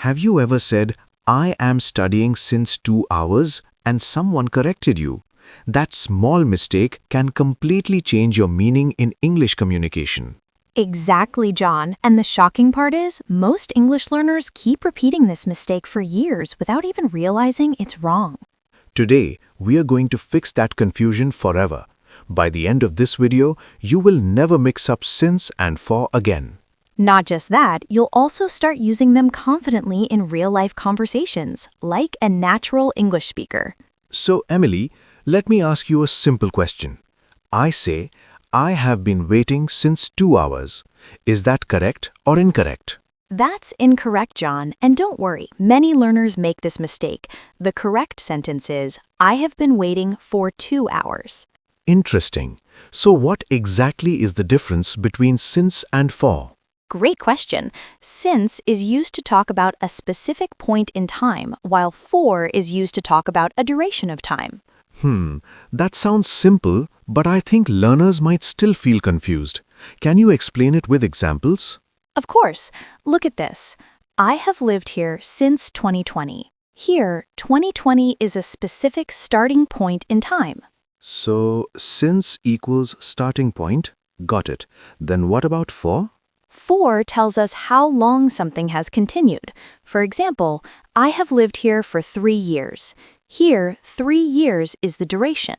Have you ever said, I am studying since 2 hours and someone corrected you? That small mistake can completely change your meaning in English communication. Exactly, John. And the shocking part is, most English learners keep repeating this mistake for years without even realizing it's wrong. Today, we are going to fix that confusion forever. By the end of this video, you will never mix up since and for again. Not just that, you'll also start using them confidently in real-life conversations, like a natural English speaker. So, Emily, let me ask you a simple question. I say, I have been waiting since 2 hours. Is that correct or incorrect? That's incorrect, John, and don't worry, many learners make this mistake. The correct sentence is, I have been waiting for 2 hours. Interesting. So what exactly is the difference between since and for? Great question. Since is used to talk about a specific point in time, while for is used to talk about a duration of time. That sounds simple, but I think learners might still feel confused. Can you explain it with examples? Of course. Look at this. I have lived here since 2020. Here, 2020 is a specific starting point in time. So, since equals starting point? Got it. Then what about for? For tells us how long something has continued. For example, I have lived here for 3 years. Here, 3 years is the duration.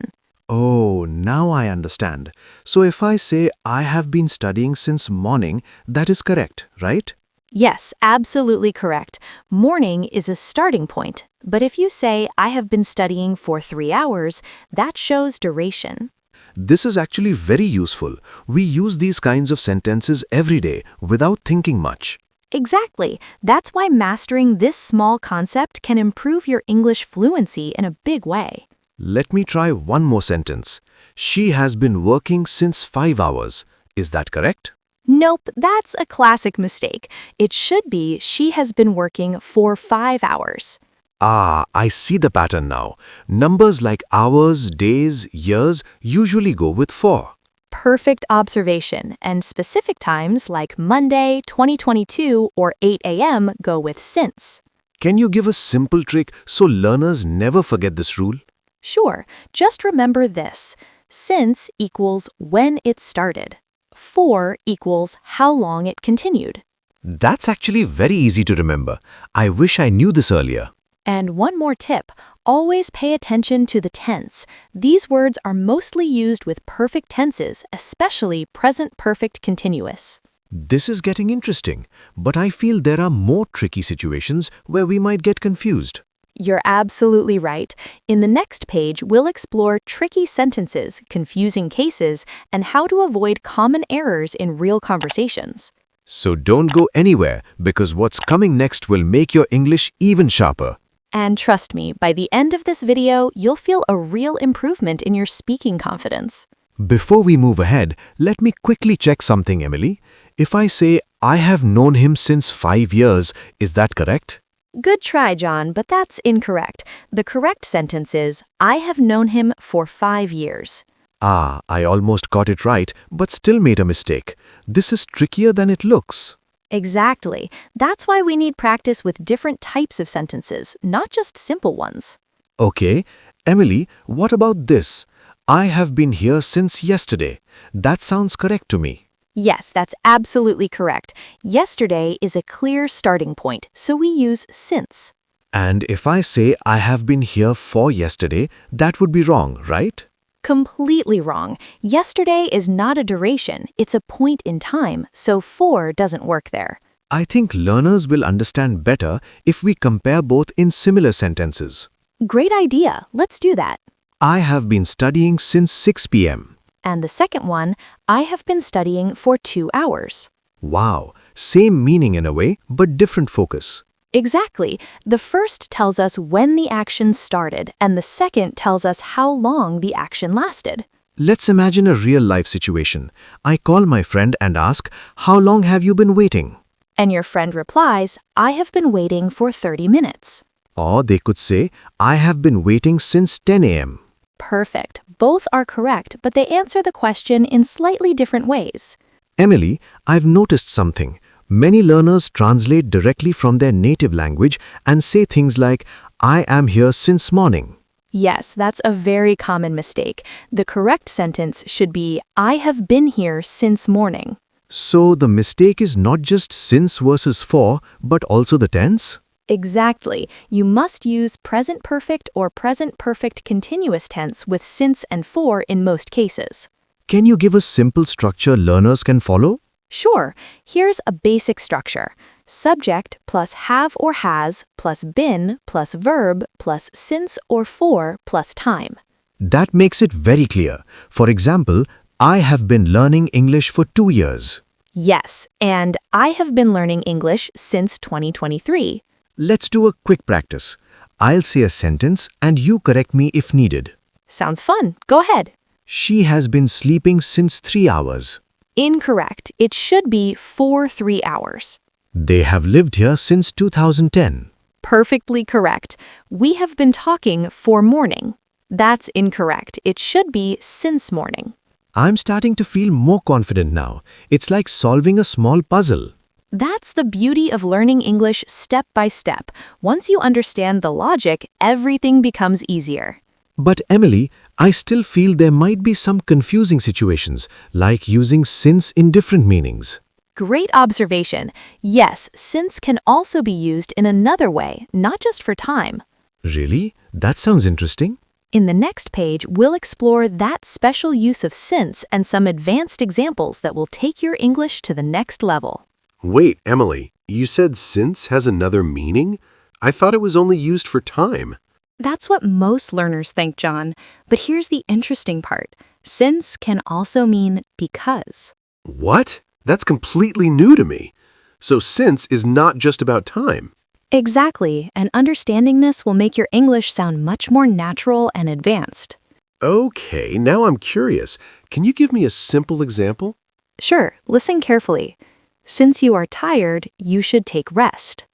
Oh, now I understand. So if I say I have been studying since morning, that is correct, right? Yes, absolutely correct. Morning is a starting point. But if you say I have been studying for 3 hours, that shows duration. This is actually very useful. We use these kinds of sentences every day without thinking much. Exactly. That's why mastering this small concept can improve your English fluency in a big way. Let me try one more sentence. She has been working since 5 hours. Is that correct? Nope, that's a classic mistake. It should be she has been working for 5 hours. Ah, I see the pattern now. Numbers like hours, days, years usually go with for. Perfect observation, and specific times like Monday, 2022, or 8 a.m. go with since. Can you give a simple trick so learners never forget this rule? Sure, just remember this. Since equals when it started. For equals how long it continued. That's actually very easy to remember. I wish I knew this earlier. And one more tip, always pay attention to the tense. These words are mostly used with perfect tenses, especially present perfect continuous. This is getting interesting, but I feel there are more tricky situations where we might get confused. You're absolutely right. In the next page, we'll explore tricky sentences, confusing cases, and how to avoid common errors in real conversations. So don't go anywhere, because what's coming next will make your English even sharper. And trust me, by the end of this video, you'll feel a real improvement in your speaking confidence. Before we move ahead, let me quickly check something, Emily. If I say, I have known him since 5 years, is that correct? Good try, John, but that's incorrect. The correct sentence is, I have known him for 5 years. Ah, I almost got it right, but still made a mistake. This is trickier than it looks. Exactly. That's why we need practice with different types of sentences, not just simple ones. Okay, Emily, what about this? I have been here since yesterday. That sounds correct to me. Yes, that's absolutely correct. Yesterday is a clear starting point, so we use since. And if I say I have been here for yesterday, that would be wrong, right? Completely wrong. Yesterday is not a duration, it's a point in time, so for doesn't work there. I think learners will understand better if we compare both in similar sentences. Great idea. Let's do that. I have been studying since 6 p.m. And the second one, I have been studying for 2 hours. Wow, same meaning in a way, but different focus. Exactly. The first tells us when the action started, and the second tells us how long the action lasted. Let's imagine a real-life situation. I call my friend and ask, how long have you been waiting? And your friend replies, I have been waiting for 30 minutes. Or they could say, I have been waiting since 10 a.m. Perfect. Both are correct, but they answer the question in slightly different ways. Emily, I've noticed something. Many learners translate directly from their native language and say things like, I am here since morning. Yes, that's a very common mistake. The correct sentence should be, I have been here since morning. So the mistake is not just since versus for, but also the tense? Exactly. You must use present perfect or present perfect continuous tense with since and for in most cases. Can you give a simple structure learners can follow? Sure, here's a basic structure. Subject plus have or has plus been plus verb plus since or for plus time. That makes it very clear. For example, I have been learning English for 2 years. Yes, and I have been learning English since 2023. Let's do a quick practice. I'll say a sentence and you correct me if needed. Sounds fun. Go ahead. She has been sleeping since 3 hours. Incorrect. It should be for 3 hours. They have lived here since 2010. Perfectly correct. We have been talking for morning. That's incorrect. It should be since morning. I'm starting to feel more confident now. It's like solving a small puzzle. That's the beauty of learning English step by step. Once you understand the logic, everything becomes easier. But Emily, I still feel there might be some confusing situations, like using since in different meanings. Great observation. Yes, since can also be used in another way, not just for time. Really? That sounds interesting. In the next page, we'll explore that special use of since and some advanced examples that will take your English to the next level. Wait, Emily, you said since has another meaning? I thought it was only used for time. That's what most learners think, John. But here's the interesting part. Since can also mean because. What? That's completely new to me. So since is not just about time. Exactly, and understanding this will make your English sound much more natural and advanced. Okay, now I'm curious. Can you give me a simple example? Sure, listen carefully. Since you are tired, you should take rest.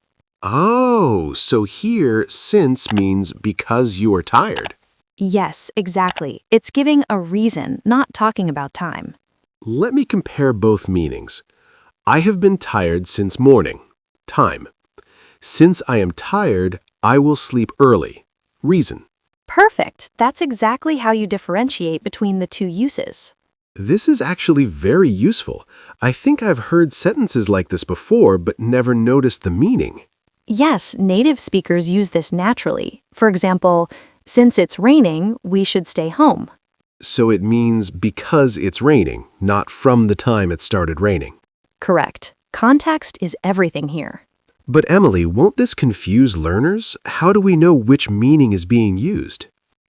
Oh, so here since means because you are tired. Yes, exactly. It's giving a reason, not talking about time. Let me compare both meanings. I have been tired since morning. Time. Since I am tired, I will sleep early. Reason. Perfect. That's exactly how you differentiate between the two uses. This is actually very useful. I think I've heard sentences like this before, but never noticed the meaning. Yes, native speakers use this naturally. For example, since it's raining, we should stay home. So it means because it's raining, not from the time it started raining. Correct. Context is everything here. But Emily, won't this confuse learners? How do we know which meaning is being used?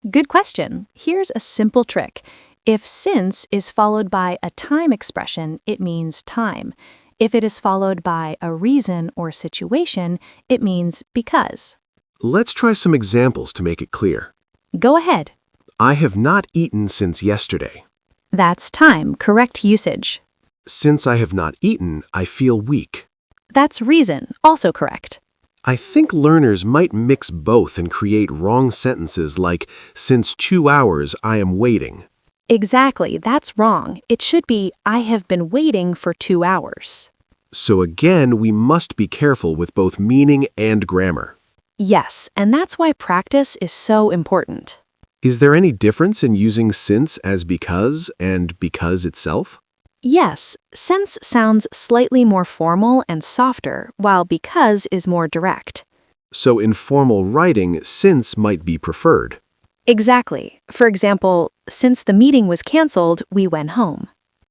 Good question. Here's a simple trick. If since is followed by a time expression, it means time. If it is followed by a reason or situation, it means because. Let's try some examples to make it clear. Go ahead. I have not eaten since yesterday. That's time, correct usage. Since I have not eaten, I feel weak. That's reason, also correct. I think learners might mix both and create wrong sentences like, since 2 hours I am waiting. Exactly, that's wrong. It should be, I have been waiting for 2 hours. So again, we must be careful with both meaning and grammar. Yes, and that's why practice is so important. Is there any difference in using since as because and because itself? Yes, since sounds slightly more formal and softer, while because is more direct. So in formal writing, since might be preferred. Exactly. For example, since the meeting was canceled, we went home.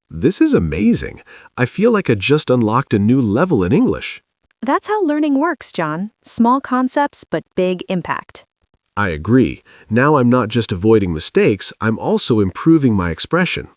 This is amazing. I feel like I just unlocked a new level in English. That's how learning works, John. Small concepts, but big impact. I agree. Now I'm not just avoiding mistakes, I'm also improving my expression.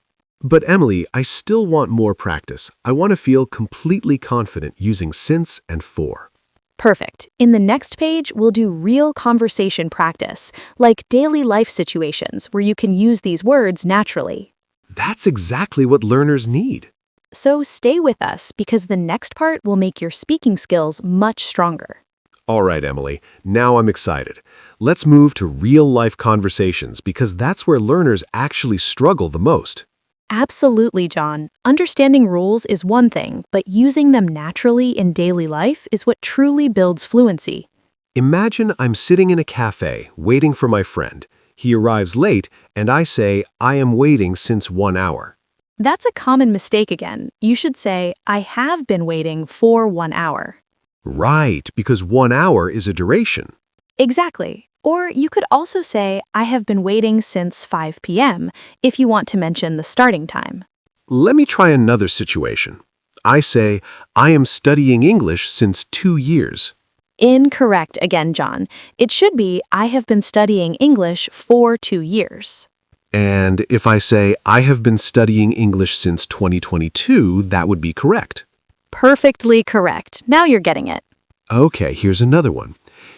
But Emily, I still want more practice. I want to feel completely confident using since and for. Perfect. In the next page, we'll do real conversation practice, like daily life situations where you can use these words naturally. That's exactly what learners need. So stay with us because the next part will make your speaking skills much stronger. All right, Emily, now I'm excited. Let's move to real-life conversations because that's where learners actually struggle the most. Absolutely, John. Understanding rules is one thing, but using them naturally in daily life is what truly builds fluency. Imagine I'm sitting in a cafe waiting for my friend. He arrives late, and I say, I am waiting since 1 hour. That's a common mistake again. You should say, I have been waiting for 1 hour. Right, because 1 hour is a duration. Exactly. Or you could also say, I have been waiting since 5 p.m. if you want to mention the starting time. Let me try another situation. I say, I am studying English since 2 years. Incorrect again, John. It should be, I have been studying English for 2 years. And if I say, I have been studying English since 2022, that would be correct. Perfectly correct. Now you're getting it. Okay, here's another one.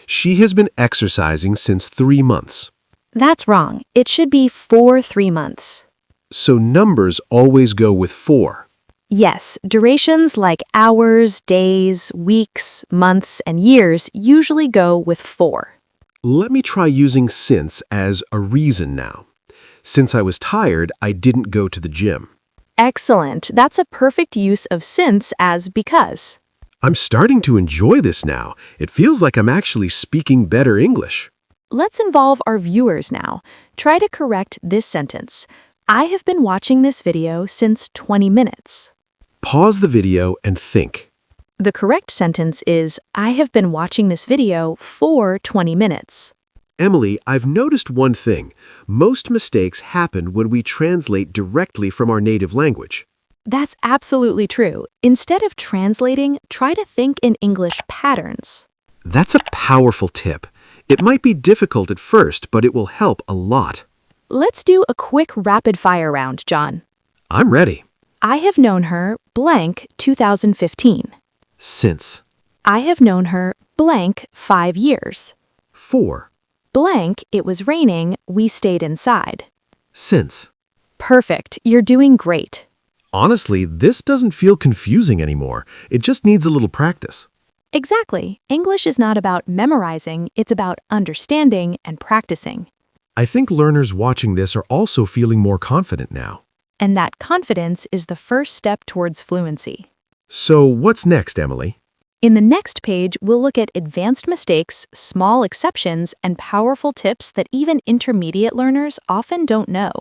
She has been exercising since 3 months. That's wrong. It should be for 3 months. So numbers always go with 4. Yes, durations like hours, days, weeks, months, and years usually go with for. Let me try using since as a reason now. Since I was tired, I didn't go to the gym. Excellent. That's a perfect use of since as because. I'm starting to enjoy this now. It feels like I'm actually speaking better English. Let's involve our viewers now. Try to correct this sentence. I have been watching this video since 20 minutes. Pause the video and think. The correct sentence is, I have been watching this video for 20 minutes. Emily, I've noticed one thing. Most mistakes happen when we translate directly from our native language. That's absolutely true. Instead of translating, try to think in English patterns. That's a powerful tip. It might be difficult at first, but it will help a lot. Let's do a quick rapid-fire round, John. I'm ready. I have known her blank 2015. Since. I have known her blank 5 years. 4. Blank, it was raining, we stayed inside. Since. Perfect, you're doing great. Honestly, this doesn't feel confusing anymore. It just needs a little practice. Exactly. English is not about memorizing, it's about understanding and practicing. I think learners watching this are also feeling more confident now. And that confidence is the first step towards fluency. So what's next, Emily? In the next page, we'll look at advanced mistakes, small exceptions, and powerful tips that even intermediate learners often don't know.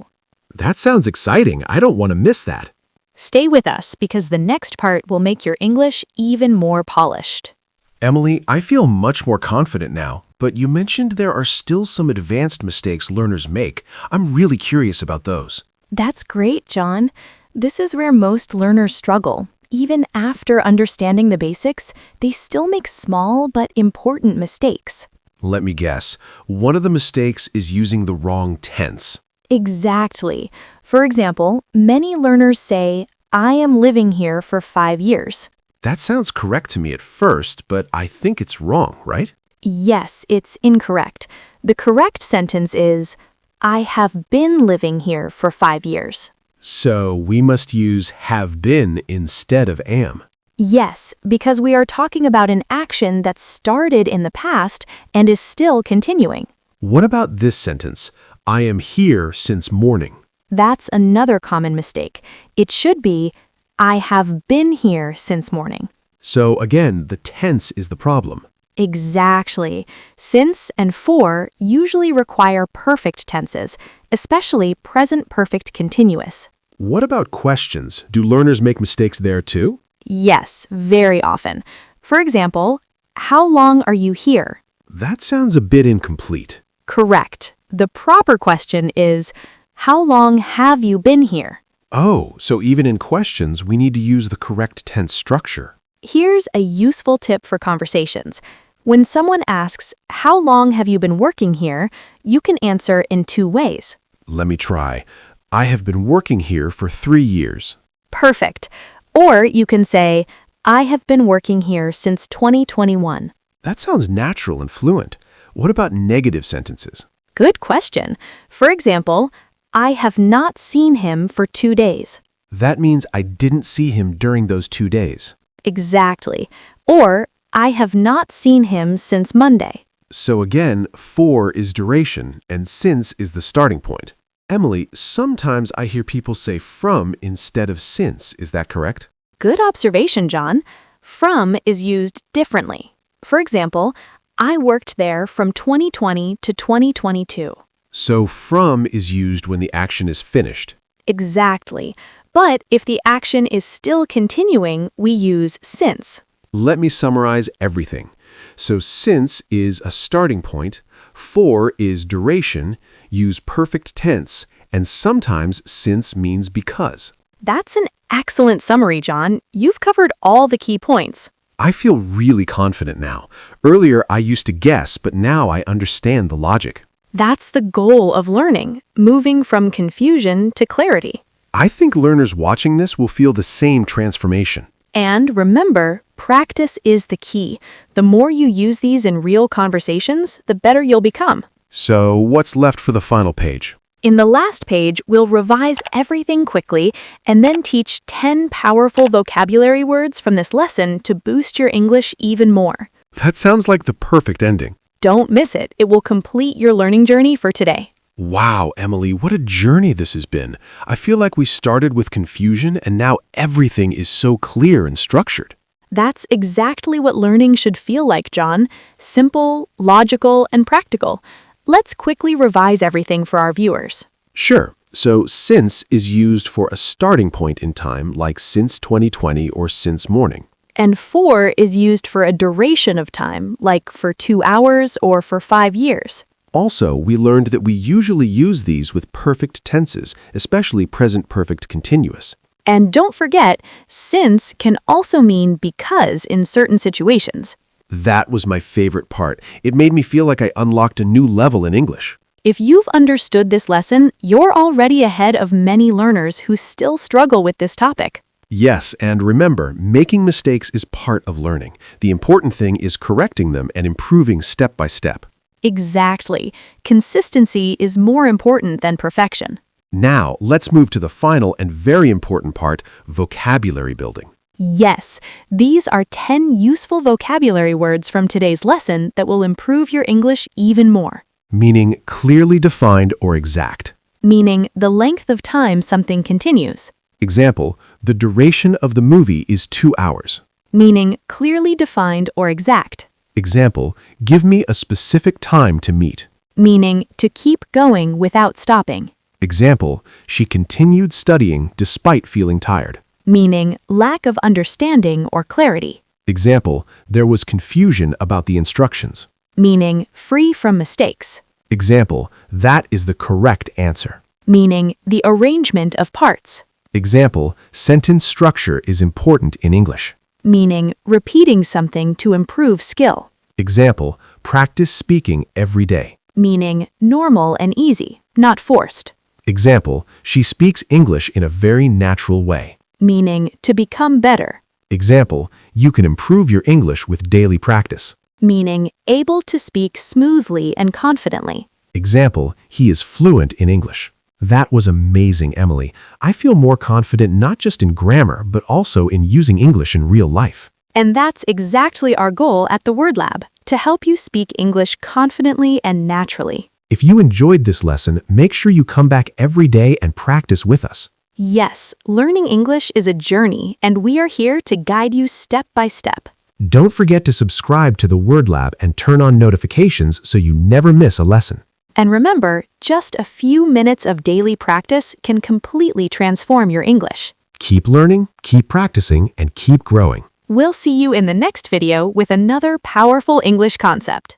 That sounds exciting. I don't want to miss that. Stay with us because the next part will make your English even more polished. Emily, I feel much more confident now, but you mentioned there are still some advanced mistakes learners make. I'm really curious about those. That's great, John. This is where most learners struggle. Even after understanding the basics, they still make small but important mistakes. Let me guess. One of the mistakes is using the wrong tense. Exactly. For example, many learners say, I am living here for 5 years. That sounds correct to me at first, but I think it's wrong, right? Yes, it's incorrect. The correct sentence is, I have been living here for 5 years. So we must use have been instead of am. Yes, because we are talking about an action that started in the past and is still continuing. What about this sentence? I am here since morning. That's another common mistake. It should be, I have been here since morning. So again, the tense is the problem. Exactly. Since and for usually require perfect tenses, especially present perfect continuous. What about questions? Do learners make mistakes there too? Yes, very often. For example, how long are you here? That sounds a bit incomplete. Correct. The proper question is, how long have you been here? Oh, so even in questions, we need to use the correct tense structure. Here's a useful tip for conversations. When someone asks, how long have you been working here, you can answer in 2 ways. Let me try. I have been working here for 3 years. Perfect. Or you can say, I have been working here since 2021. That sounds natural and fluent. What about negative sentences? Good question. For example, I have not seen him for 2 days. That means I didn't see him during those 2 days. Exactly. Or, I have not seen him since Monday. So again, for is duration and since is the starting point. Emily, sometimes I hear people say from instead of since. Is that correct? Good observation, John. From is used differently. For example, I worked there from 2020 to 2022. So from is used when the action is finished. Exactly. But if the action is still continuing, we use since. Let me summarize everything. So since is a starting point, for is duration, use perfect tense, and sometimes since means because. That's an excellent summary, John. You've covered all the key points. I feel really confident now. Earlier I used to guess, but now I understand the logic. That's the goal of learning, moving from confusion to clarity. I think learners watching this will feel the same transformation. And remember, practice is the key. The more you use these in real conversations, the better you'll become. So what's left for the final page? In the last page, we'll revise everything quickly and then teach 10 powerful vocabulary words from this lesson to boost your English even more. That sounds like the perfect ending. Don't miss it. It will complete your learning journey for today. Wow, Emily, what a journey this has been. I feel like we started with confusion and now everything is so clear and structured. That's exactly what learning should feel like, John. Simple, logical, and practical. Let's quickly revise everything for our viewers. Sure. So since is used for a starting point in time, like since 2020 or since morning. And for is used for a duration of time, like for 2 hours or for 5 years. Also, we learned that we usually use these with perfect tenses, especially present perfect continuous. And don't forget, since can also mean because in certain situations. That was my favorite part. It made me feel like I unlocked a new level in English. If you've understood this lesson, you're already ahead of many learners who still struggle with this topic. Yes, and remember, making mistakes is part of learning. The important thing is correcting them and improving step by step. Exactly. Consistency is more important than perfection. Now, let's move to the final and very important part, vocabulary building. Yes, these are 10 useful vocabulary words from today's lesson that will improve your English even more. Meaning clearly defined or exact. Meaning the length of time something continues. Example, the duration of the movie is 2 hours. Meaning clearly defined or exact. Example, give me a specific time to meet. Meaning to keep going without stopping. Example, she continued studying despite feeling tired. Meaning lack of understanding or clarity. Example, there was confusion about the instructions. Meaning free from mistakes. Example, that is the correct answer. Meaning the arrangement of parts. Example, sentence structure is important in English. Meaning repeating something to improve skill. Example, practice speaking every day. Meaning normal and easy, not forced. Example, she speaks English in a very natural way. Meaning to become better. Example, you can improve your English with daily practice. Meaning able to speak smoothly and confidently. Example, he is fluent in English. That was amazing, Emily. I feel more confident not just in grammar, but also in using English in real life. And that's exactly our goal at the Word Lab, to help you speak English confidently and naturally. If you enjoyed this lesson, make sure you come back every day and practice with us. Yes, learning English is a journey, and we are here to guide you step by step. Don't forget to subscribe to the Word Lab and turn on notifications so you never miss a lesson. And remember, just a few minutes of daily practice can completely transform your English. Keep learning, keep practicing, and keep growing. We'll see you in the next video with another powerful English concept.